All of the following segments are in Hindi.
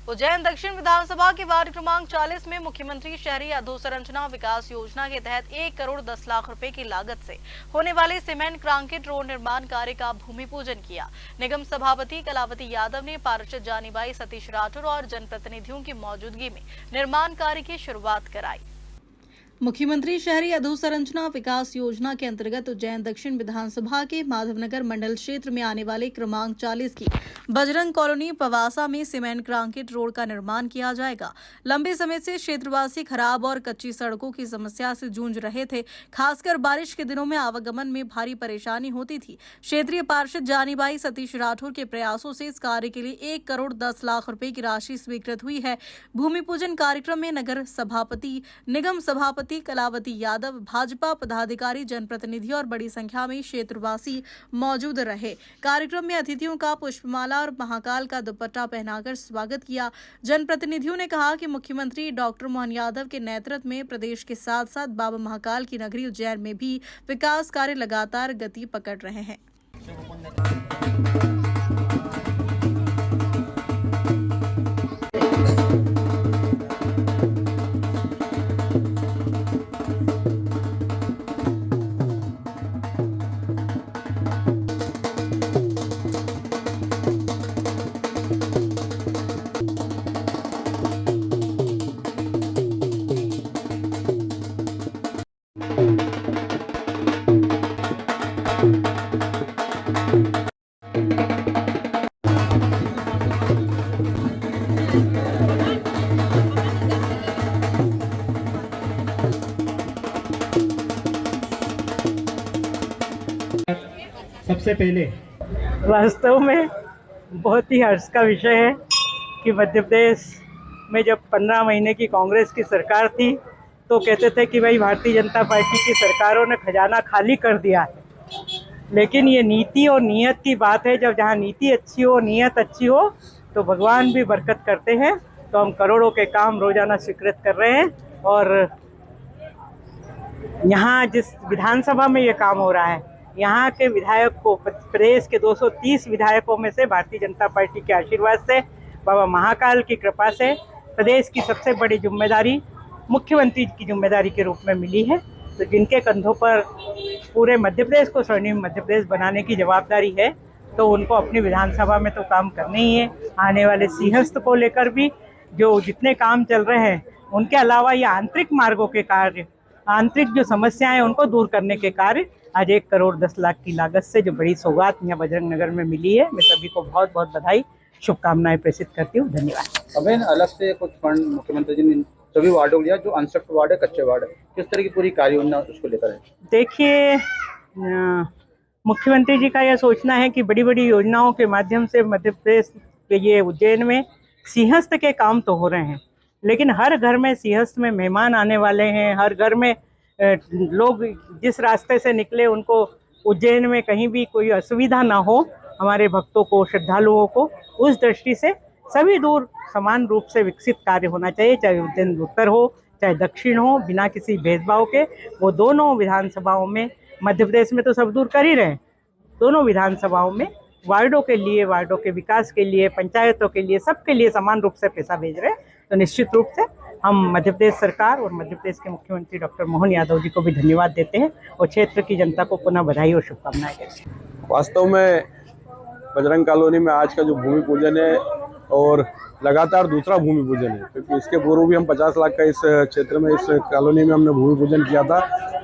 उज्जैन दक्षिण विधानसभा के वार्ड क्रमांक 40 में मुख्यमंत्री शहरी अधोसंरचना विकास योजना के तहत 1 करोड़ 10 लाख रुपए की लागत से होने वाले सीमेंट कंक्रीट रोड निर्माण कार्य का भूमि पूजन किया। निगम सभापति कलावती यादव ने पार्षद जानीबाई सतीश राठौर और जनप्रतिनिधियों की मौजूदगी में निर्माण कार्य की शुरुआत कराई। मुख्यमंत्री शहरी अधोसंरचना विकास योजना के अंतर्गत उज्जैन दक्षिण विधानसभा के माधवनगर मंडल क्षेत्र में आने वाले क्रमांक 40 की बजरंग कॉलोनी पवासा में सीमेंट कंक्रीट रोड का निर्माण किया जाएगा। लंबे समय से क्षेत्रवासी खराब और कच्ची सड़कों की समस्या से जूझ रहे थे। खासकर बारिश के दिनों में आवागमन में भारी परेशानी होती थी। क्षेत्रीय पार्षद जानीबाई सतीश राठौर के प्रयासों से इस कार्य के लिए 1 करोड़ 10 लाख रुपए की राशि स्वीकृत हुई है। भूमि पूजन कार्यक्रम में नगर सभापति, निगम सभापति कलावती यादव, भाजपा पदाधिकारी, जनप्रतिनिधि और बड़ी संख्या में क्षेत्रवासी मौजूद रहे। कार्यक्रम में अतिथियों का पुष्पमाला और महाकाल का दुपट्टा पहनाकर स्वागत किया। जनप्रतिनिधियों ने कहा कि मुख्यमंत्री डॉक्टर मोहन यादव के नेतृत्व में प्रदेश के साथ साथ बाबा महाकाल की नगरी उज्जैन में भी विकास कार्य लगातार गति पकड़ रहे हैं। सबसे पहले वास्तव में बहुत ही हर्ष का विषय है कि मध्य प्रदेश में जब 15 महीने की कांग्रेस की सरकार थी तो कहते थे कि भाई भारतीय जनता पार्टी की सरकारों ने खजाना खाली कर दिया है, लेकिन ये नीति और नीयत की बात है। जब जहाँ नीति अच्छी हो, नीयत अच्छी हो तो भगवान भी बरकत करते हैं। तो हम करोड़ों के काम रोजाना स्वीकृत कर रहे हैं और यहाँ जिस विधानसभा में ये काम हो रहा है, यहाँ के विधायक को, प्रदेश के 230 विधायकों में से भारतीय जनता पार्टी के आशीर्वाद से, बाबा महाकाल की कृपा से प्रदेश की सबसे बड़ी जिम्मेदारी मुख्यमंत्री की जिम्मेदारी के रूप में मिली है। तो जिनके कंधों पर पूरे मध्य प्रदेश को स्वर्णिम मध्य प्रदेश बनाने की जवाबदारी है, तो उनको अपनी विधानसभा में तो काम करने ही है। आने वाले सिंहस्थ को लेकर भी जो जितने काम चल रहे हैं, उनके अलावा ये आंतरिक मार्गों के कार्य, आंतरिक जो समस्याएं उनको दूर करने के कार्य आज 1 करोड़ 10 लाख की लागत से जो बड़ी सौगात यहाँ बजरंग नगर में मिली है, मैं सभी को बहुत बहुत बधाई, शुभकामनाएं प्रेषित करती हूँ। धन्यवाद। अभी अलग से कुछ फंड मुख्यमंत्री जी ने सभी वार्डों को लिया, जो अनस्ट्रक्ट वार्ड है, कच्चे वार्ड है, किस तरह की पूरी कार्य योजना उसको लेकर है? देखिए, मुख्यमंत्री जी का यह सोचना है कि बड़ी बड़ी योजनाओं के माध्यम से मध्य प्रदेश के ये उज्जैन में सिंहस्थ के काम तो हो रहे हैं, लेकिन हर घर में सिंहस्थ में मेहमान आने वाले हैं। हर घर में लोग जिस रास्ते से निकले उनको उज्जैन में कहीं भी कोई असुविधा ना हो, हमारे भक्तों को, श्रद्धालुओं को, उस दृष्टि से सभी दूर समान रूप से विकसित कार्य होना चाहिए, चाहे उज्जैन उत्तर हो चाहे दक्षिण हो, बिना किसी भेदभाव के। वो दोनों विधानसभाओं में, मध्य प्रदेश में तो सब दूर कर ही रहे हैं, दोनों विधानसभाओं में वार्डों के लिए, वार्डों के विकास के लिए, पंचायतों के लिए, सबके लिए समान रूप से पैसा भेज रहे हैं। तो निश्चित रूप से हम मध्य प्रदेश सरकार और मध्य प्रदेश के मुख्यमंत्री डॉक्टर मोहन यादव जी को भी धन्यवाद देते हैं और क्षेत्र की जनता को पुनः बधाई और शुभकामनाएं देते हैं। वास्तव में बजरंग कॉलोनी में आज का जो भूमि पूजन है और लगातार दूसरा भूमि पूजन है, क्योंकि इसके पूर्व भी हम 50 लाख का इस क्षेत्र में, इस कॉलोनी में हमने भूमि पूजन किया था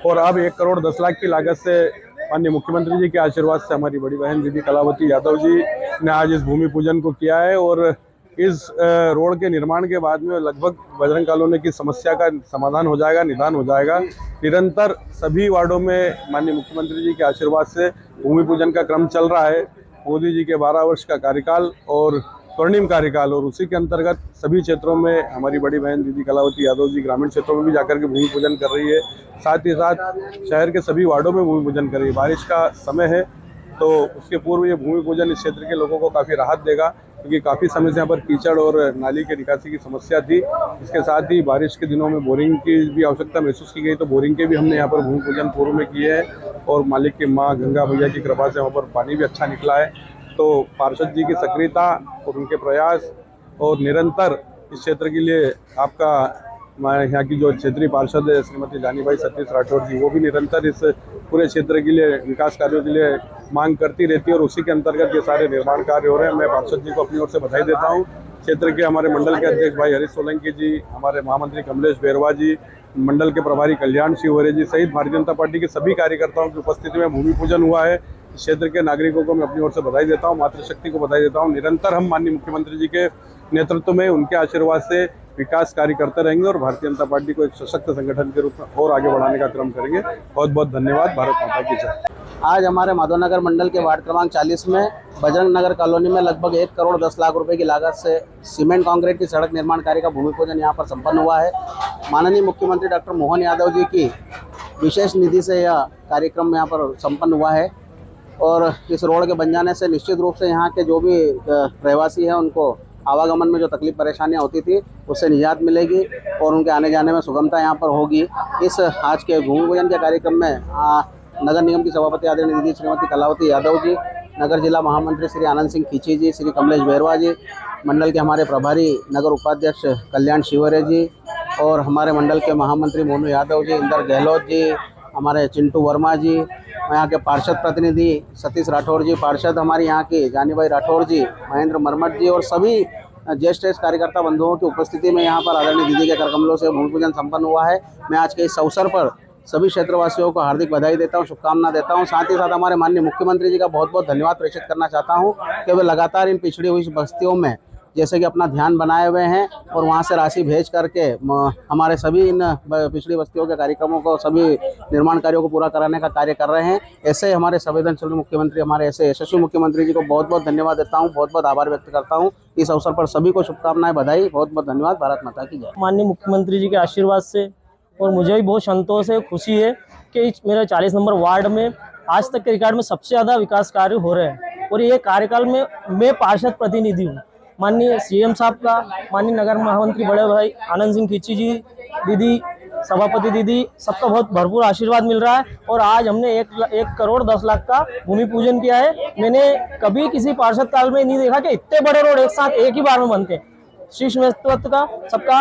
और अब 1 करोड़ 10 लाख की लागत से माननीय मुख्यमंत्री जी के आशीर्वाद से हमारी बड़ी बहन दीदी कलावती यादव जी ने आज इस भूमि पूजन को किया है। और इस रोड के निर्माण के बाद में लगभग बजरंग कॉलोनी की समस्या का समाधान हो जाएगा, निदान हो जाएगा। निरंतर सभी वार्डों में माननीय मुख्यमंत्री जी के आशीर्वाद से भूमि पूजन का क्रम चल रहा है। मोदी जी के 12 वर्ष का कार्यकाल और स्वर्णिम कार्यकाल, और उसी के अंतर्गत सभी क्षेत्रों में हमारी बड़ी बहन दीदी कलावती यादव जी ग्रामीण क्षेत्रों में भी जाकर के भूमि पूजन कर रही है। साथ ही साथ शहर के सभी वार्डों में भूमि पूजन कर रही है। बारिश का समय है तो उसके पूर्व ये भूमि पूजन इस क्षेत्र के लोगों को काफ़ी राहत देगा, क्योंकि काफ़ी समय से यहाँ पर कीचड़ और नाली के निकासी की समस्या थी। इसके साथ ही बारिश के दिनों में बोरिंग की भी आवश्यकता महसूस की गई, तो बोरिंग के भी हमने यहाँ पर भूमि पूजन पूर्व में किए हैं और मालिक की माँ गंगा भैया की कृपा से वहाँ पर पानी भी अच्छा निकला है। तो पार्षद जी की सक्रियता और उनके प्रयास और निरंतर इस क्षेत्र के लिए आपका यहाँ की जो क्षेत्रीय पार्षद है श्रीमती जानीबाई सतीश राठौर जी, वो भी निरंतर इस पूरे क्षेत्र के लिए विकास कार्यों के लिए मांग करती रहती है और उसी के अंतर्गत ये सारे निर्माण कार्य हो रहे हैं। मैं पार्षद जी को अपनी ओर से बधाई देता हूँ। क्षेत्र के हमारे मंडल के अध्यक्ष भाई हरीश सोलंकी जी, हमारे महामंत्री कमलेश बैरवा जी, मंडल के प्रभारी कल्याण शिवहरे जी सहित भारतीय जनता पार्टी के सभी कार्यकर्ताओं की उपस्थिति में भूमि पूजन हुआ है। क्षेत्र के नागरिकों को मैं अपनी ओर से बधाई देता हूं, मातृशक्ति को बधाई देता हूं। निरंतर हम माननीय मुख्यमंत्री जी के नेतृत्व में उनके आशीर्वाद से विकास कार्य करते रहेंगे और भारतीय जनता पार्टी को एक सशक्त संगठन के रूप में और आगे बढ़ाने का क्रम करेंगे। बहुत बहुत धन्यवाद। भारत माता की जय। आज हमारे माधवनगर मंडल के वार्ड क्रमांक 40 में बजरंग नगर कॉलोनी में लगभग 1 करोड़ 10 लाख रुपए की लागत से सीमेंट कंक्रीट की सड़क निर्माण कार्य का भूमि पूजन यहाँ पर संपन्न हुआ है। माननीय मुख्यमंत्री डॉक्टर मोहन यादव जी की विशेष निधि से यह कार्यक्रम यहाँ पर संपन्न हुआ है और इस रोड के बन जाने से निश्चित रूप से यहाँ के जो भी रहवासी हैं उनको आवागमन में जो तकलीफ परेशानियाँ होती थी उससे निजात मिलेगी और उनके आने जाने में सुगमता यहाँ पर होगी। इस आज के भूमि पूजन के कार्यक्रम में नगर निगम की सभापति आदरणीय दीदी श्रीमती कलावती यादव जी, नगर जिला महामंत्री श्री आनंद सिंह खींची जी, श्री कमलेश बैरवा जी, मंडल के हमारे प्रभारी नगर उपाध्यक्ष कल्याण शिवहरे जी और हमारे मंडल के महामंत्री मोनू यादव जी, इंदर गहलोत जी, हमारे चिंटू वर्मा जी, यहाँ के पार्षद प्रतिनिधि सतीश राठौर जी, पार्षद हमारी यहाँ की जानीबाई राठौर जी, महेंद्र मरमट जी और सभी ज्येष्ठ कार्यकर्ता बंधुओं की उपस्थिति में यहाँ पर आदरणीय दीदी के करकमलों से भूमि पूजन संपन्न हुआ है। मैं आज के इस अवसर पर सभी क्षेत्रवासियों को हार्दिक बधाई देता हूँ, शुभकामना देता हूँ। साथ ही साथ हमारे माननीय मुख्यमंत्री जी का बहुत बहुत धन्यवाद प्रेषित करना चाहता हूँ कि वे लगातार इन पिछड़ी हुई बस्तियों में जैसे कि अपना ध्यान बनाए हुए हैं और वहाँ से राशि भेज करके हमारे सभी इन पिछड़ी बस्तियों के कार्यक्रमों को, सभी निर्माण कार्यों को पूरा कराने का कार्य कर रहे हैं। ऐसे हमारे संवेदनशील मुख्यमंत्री, हमारे ऐसे यशस्वी मुख्यमंत्री जी को बहुत बहुत धन्यवाद देता हूँ, बहुत बहुत आभार व्यक्त करता हूँ। इस अवसर पर सभी को शुभकामनाएं, बधाई, बहुत बहुत धन्यवाद। भारत माता की जय। माननीय मुख्यमंत्री जी के आशीर्वाद से और मुझे भी बहुत संतोष है, खुशी है कि मेरे 40 नंबर वार्ड में आज तक के रिकॉर्ड में सबसे ज़्यादा विकास कार्य हो रहे हैं और ये कार्यकाल में मैं पार्षद प्रतिनिधि हूँ। माननीय सीएम साहब का, माननीय नगर महामंत्री बड़े भाई आनंद सिंह खींची जी, दीदी सभापति दीदी, सबका बहुत भरपूर आशीर्वाद मिल रहा है और आज हमने 1 करोड़ 10 लाख का भूमि पूजन किया है। मैंने कभी किसी पार्षद काल में नहीं देखा कि इतने बड़े रोड एक साथ एक ही बार में बनते हैं। शीर्ष नेतृत्व का सबका